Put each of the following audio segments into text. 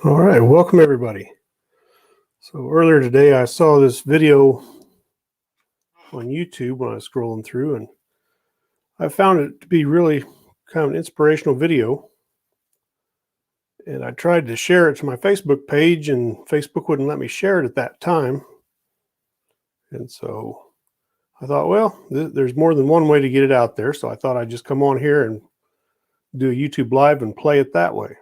All right, welcome everybody. So earlier today I saw this video on YouTube when I was scrolling through, and I found it to be really kind of an inspirational video. And I tried to share it to my Facebook page, and Facebook wouldn't let me share it at that time. And so I thought, well, there's more than one way to get it out there. So I thought I'd just come on here and do a YouTube live and play it that way.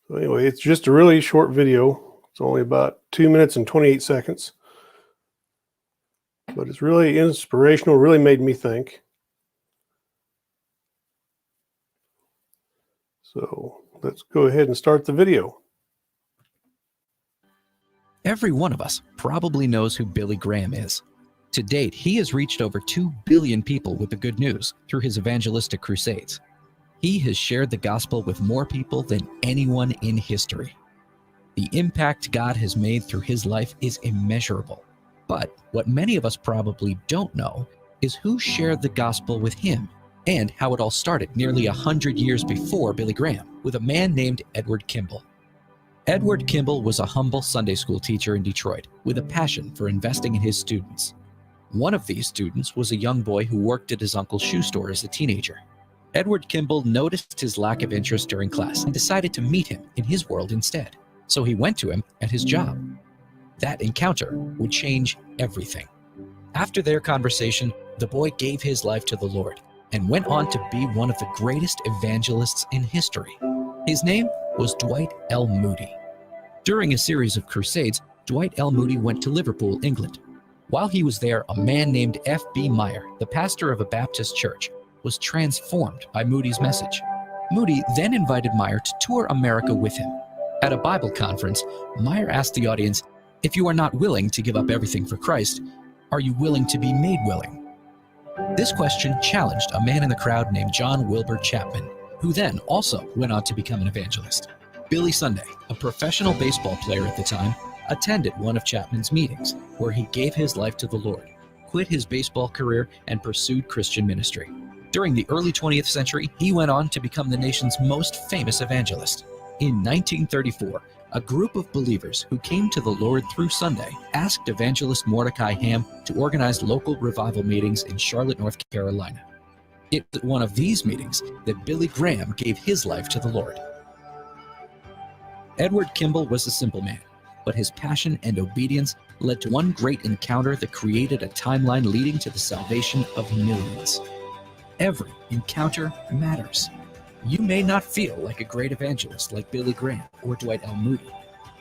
So anyway, it's just a really short video. It's only about 2 minutes and 28 seconds. But it's really inspirational, really made me think. So let's go ahead and start the video. Every one of us probably knows who Billy Graham is. To date, he has reached over 2 billion people with the good news through his evangelistic crusades. He has shared the gospel with more people than anyone in history. The impact God has made through his life is immeasurable. But what many of us probably don't know is who shared the gospel with him and how it all started nearly 100 years before Billy Graham with a man named Edward Kimball. Edward Kimball was a humble Sunday school teacher in Detroit with a passion for investing in his students. One of these students was a young boy who worked at his uncle's shoe store as a teenager. Edward Kimball noticed his lack of interest during class and decided to meet him in his world instead. So he went to him at his job. That encounter would change everything. After their conversation, the boy gave his life to the Lord and went on to be one of the greatest evangelists in history. His name was Dwight L. Moody. During a series of crusades, Dwight L. Moody went to Liverpool, England. While he was there, a man named F.B. Meyer, the pastor of a Baptist church, was transformed by Moody's message. Moody then invited Meyer to tour America with him. At a Bible conference, Meyer asked the audience, "If you are not willing to give up everything for Christ, are you willing to be made willing?" This question challenged a man in the crowd named John Wilbur Chapman, who then also went on to become an evangelist. Billy Sunday, a professional baseball player at the time, attended one of Chapman's meetings, where he gave his life to the Lord, quit his baseball career, and pursued Christian ministry. During the early 20th century, he went on to become the nation's most famous evangelist. In 1934, a group of believers who came to the Lord through Sunday asked evangelist Mordecai Ham to organize local revival meetings in Charlotte, North Carolina. It was at one of these meetings that Billy Graham gave his life to the Lord. Edward Kimball was a simple man, but his passion and obedience led to one great encounter that created a timeline leading to the salvation of millions. Every encounter matters. You may not feel like a great evangelist like Billy Graham or Dwight L. Moody,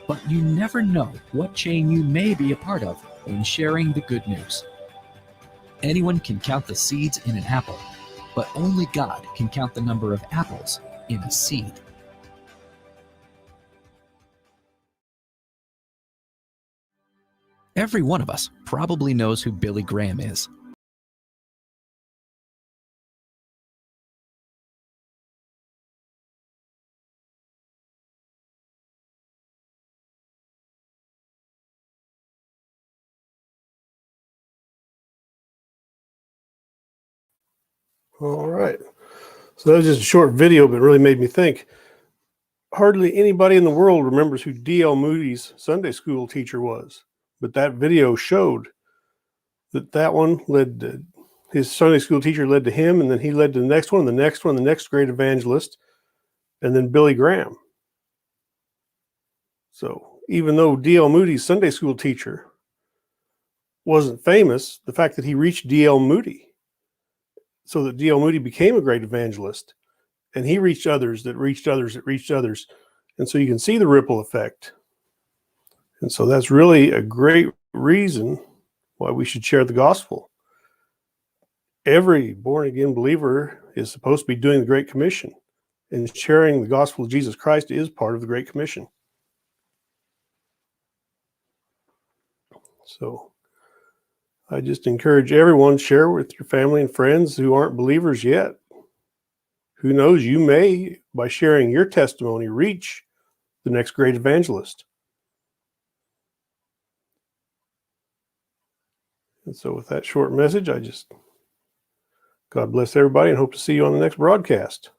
but you never know what chain you may be a part of when sharing the good news. Anyone can count the seeds in an apple, but only God can count the number of apples in a seed. Every one of us probably knows who Billy Graham is. All right. So that was just a short video, but it really made me think. Hardly anybody in the world remembers who D.L. Moody's Sunday school teacher was. But that video showed that one led to, his Sunday school teacher led to him, and then he led to the next one, the next one, the next great evangelist, and then Billy Graham. So even though D.L. Moody's Sunday school teacher wasn't famous, the fact that he reached D.L. Moody, so that D.L. Moody became a great evangelist, and he reached others that reached others that reached others. And so you can see the ripple effect. And so that's really a great reason why we should share the gospel. Every born-again believer is supposed to be doing the Great Commission, and sharing the gospel of Jesus Christ is part of the Great Commission. So I just encourage everyone, share with your family and friends who aren't believers yet. Who knows, you may, by sharing your testimony, reach the next great evangelist. And so with that short message, God bless everybody and hope to see you on the next broadcast.